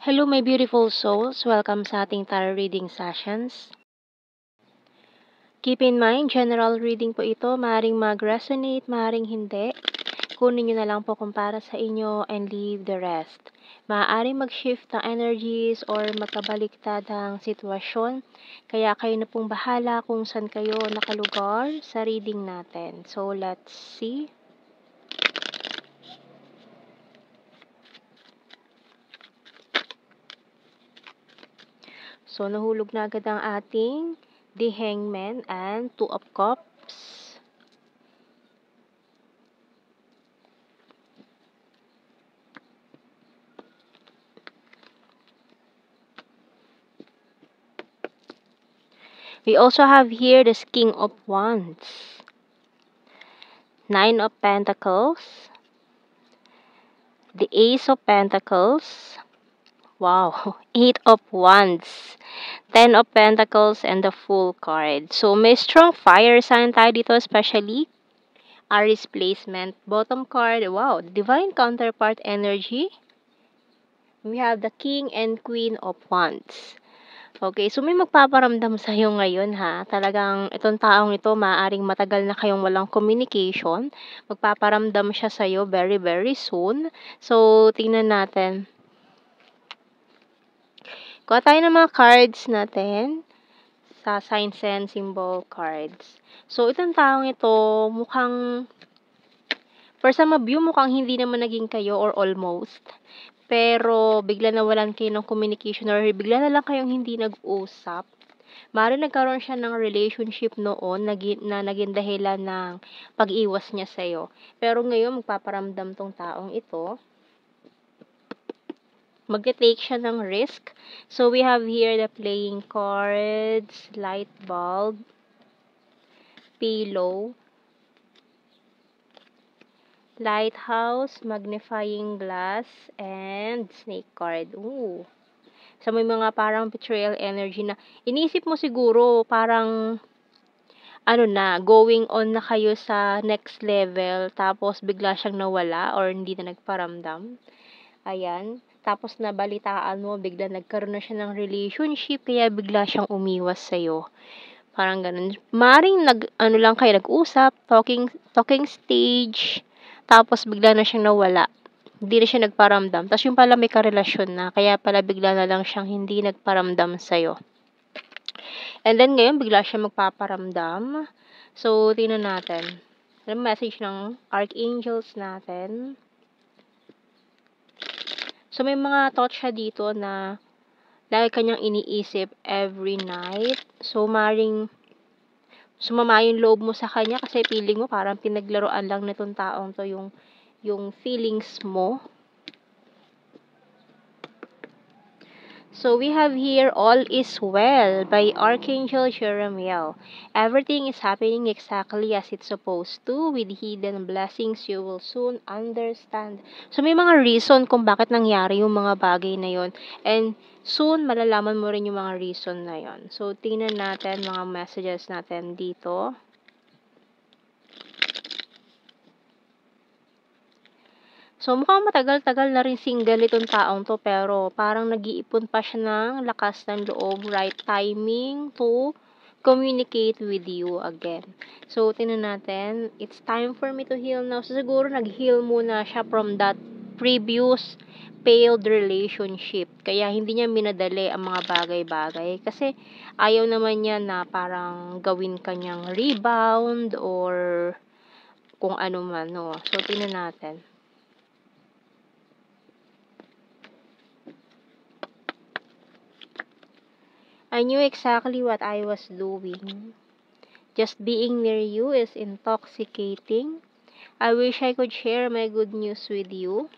Hello, my beautiful souls. Welcome sa ating tarot reading sessions. Keep in mind, general reading po ito. Maaaring mag-resonate, maaaring hindi. Kunin nyo na lang po kung para sa inyo and leave the rest. Maaaring mag-shift ng energies or magkabaliktad ang sitwasyon. Kaya kayo na pong bahala kung saan kayo nakalugar sa reading natin. So, let's see. So, nahulog na agad ang ating The Hangman and Two of Cups. We also have here the King of Wands, Nine of Pentacles, the Ace of Pentacles, wow, Eight of Wands, Ten of Pentacles, and the Fool card. So, may strong fire sign tayo dito, especially Aries placement. Bottom card, wow, Divine Counterpart energy. We have the King and Queen of Wands. Okay, so may magpaparamdam sa'yo ngayon ha. Talagang itong taong ito, maaaring matagal na kayong walang communication. Magpaparamdam siya sa'yo very, very soon. So, tingnan natin. Kuha tayo ng mga cards natin sa signs and symbol cards. So, itong taong ito, mukhang, for some of you, mukhang hindi naman naging kayo or almost. Pero, bigla nawalan kayo ng communication or bigla na lang kayong hindi nag-usap. Maaaring nagkaroon siya ng relationship noon na naging dahilan ng pag-iwas niya sa'yo. Pero ngayon, magpaparamdam tong taong ito. Mag-take siya ng risk. So, we have here the playing cards, light bulb, pillow, lighthouse, magnifying glass, and snake card. Ooh. So, may mga parang betrayal energy na inisip mo siguro parang going on na kayo sa next level, tapos bigla siyang nawala or hindi na nagparamdam. Ayan. Tapos nabalitaan mo, bigla nagkaroon na siya ng relationship, kaya bigla siyang umiwas sa'yo. Parang ganun. Maring lang kayo, nag-usap, talking stage, tapos bigla na siyang nawala. Hindi na siya nagparamdam. Tapos yung pala may karelasyon na, kaya pala bigla na lang siyang hindi nagparamdam sa'yo. And then ngayon, bigla siya magpaparamdam. So, tingnan natin. Ano message ng archangels natin? So, may mga thoughts siya dito na lagi kanyang iniisip every night. So, maring sumama yung loob mo sa kanya kasi feeling mo parang pinaglaruan lang nitong taong to yung feelings mo. So, we have here All is Well by Archangel Jeremiel. Everything is happening exactly as it's supposed to. With hidden blessings, you will soon understand. So, may mga reason kung bakit nangyari yung mga bagay na yon. And soon, malalaman mo rin yung mga reason na yon. So, tingnan natin mga messages natin dito. So, mukhang matagal-tagal na rin single itong taong to, pero parang nag-iipon pa siya ng lakas ng loob, right timing to communicate with you again. So, tingnan natin. It's time for me to heal now. So, siguro nag-heal muna siya from that previous failed relationship. Kaya hindi niya minadali ang mga bagay-bagay. Kasi ayaw naman niya na parang gawin kanyang rebound or kung ano man. No? So, tingnan natin. I knew exactly what I was doing. Just being near you is intoxicating. I wish I could share my good news with you.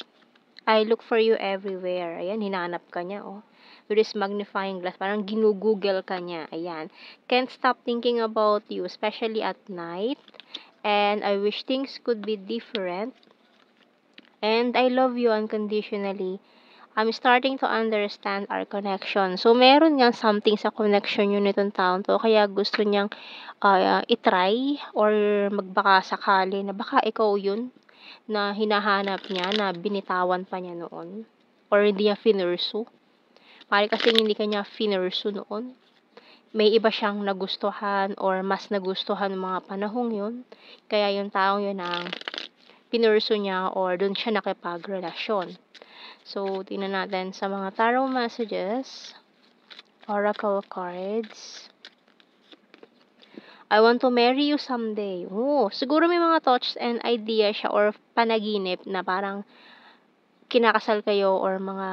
I look for you everywhere. Ayan, hinanap ka niya, oh. With this magnifying glass, parang ginugoogle ka niya. Ayan. Can't stop thinking about you, especially at night. And I wish things could be different. And I love you unconditionally. I'm starting to understand our connection. So, meron nga something sa connection yun nitong taon to. Kaya gusto niyang itry or magbaka sakali na baka ikaw yun na hinahanap niya, na binitawan pa niya noon. Or hindi niya finurso. Maaari kasi hindi kanya finerso noon. May iba siyang nagustuhan or mas nagustuhan ng mga panahong yun. Kaya yung taong yun ang pinurso niya or dun siya nakipagrelasyon. So, tingnan natin sa mga tarot messages, oracle cards. I want to marry you someday. Oh, siguro may mga thoughts and idea siya or panaginip na parang kinakasal kayo or mga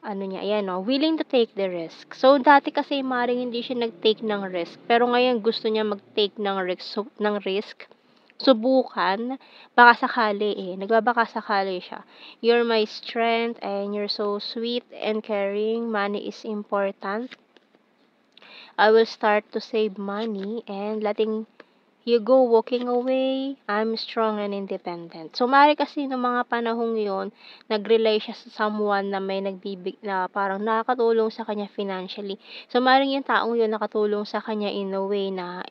ano niya, ayan no, willing to take the risk. So, dati kasi maring hindi siya nag-take ng risk. Pero ngayon gusto niya mag-take ng risk. Subukan. Baka sakali eh. Nagbabaka sakali siya. You're my strength and you're so sweet and caring. Money is important. I will start to save money and letting you go walking away. I'm strong and independent. So, maaari kasi ng mga panahong yon nag-rely siya sa someone na may na parang nakakatulong sa kanya financially. So, maaaring yung taong yun nakatulong sa kanya in a way na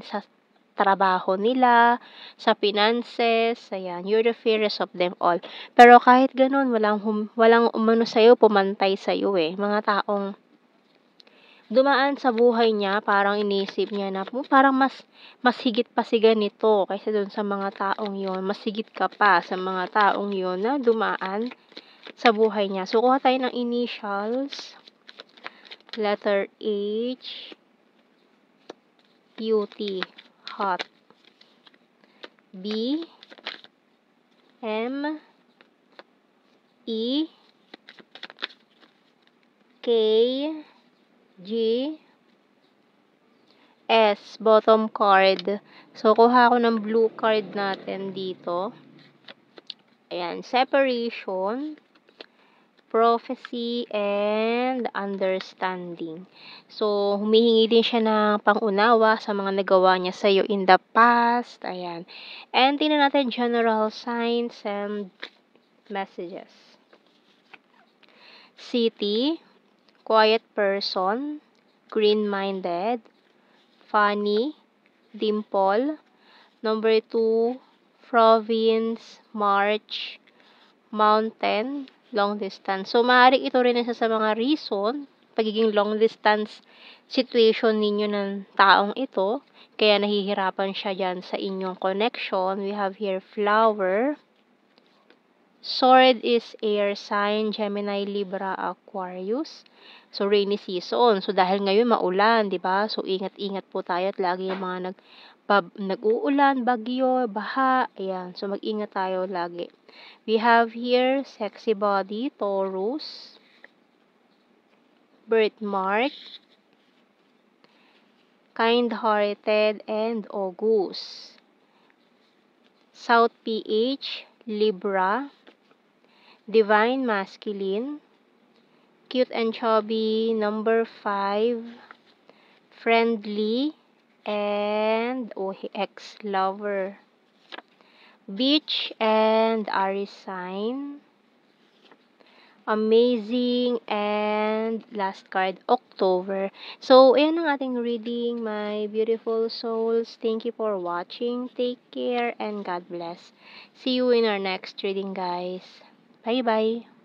sa trabaho nila, sa finances, ayan, you're the fairest of them all. Pero kahit ganun, walang umano sa'yo, pumantay sa'yo eh. Mga taong dumaan sa buhay niya, parang inisip niya na parang mas higit pa si ganito kaysa dun sa mga taong yon. Mas higit ka pa sa mga taong yon na dumaan sa buhay niya. So, kuha tayo ng initials. Letter H, UT, hot. B, M, E, K, G, S, bottom card. So, kuha ako ng blue card natin dito. Ayan, separation, prophecy, and understanding. So, humihingi din siya ng pangunawa sa mga nagawa niya sa'yo in the past. Ayan. And tingnan natin general signs and messages. City, quiet person, green-minded, funny, dimple. Number 2, province, march, mountain, long distance. So, maaaring ito rin isa sa mga reason, pagiging long distance situation ninyo ng taong ito, kaya nahihirapan siya dyan sa inyong connection. We have here flower. Sword is air sign, Gemini, Libra, Aquarius. So, rainy season. So, dahil ngayon maulan, di ba? So, ingat-ingat po tayo at lagi yung mga nag-uulan, bagyo, baha. Ayan. So, mag-ingat tayo lagi. We have here sexy body, Taurus. Birthmark. Kind-hearted, and August. South PH, Libra. Divine masculine. Cute and chubby, number 5. Friendly, and ex-lover. Beach and Aries sign. Amazing, and last card, October. So, ayan ang ating reading, my beautiful souls. Thank you for watching. Take care and God bless. See you in our next reading, guys. Bye-bye.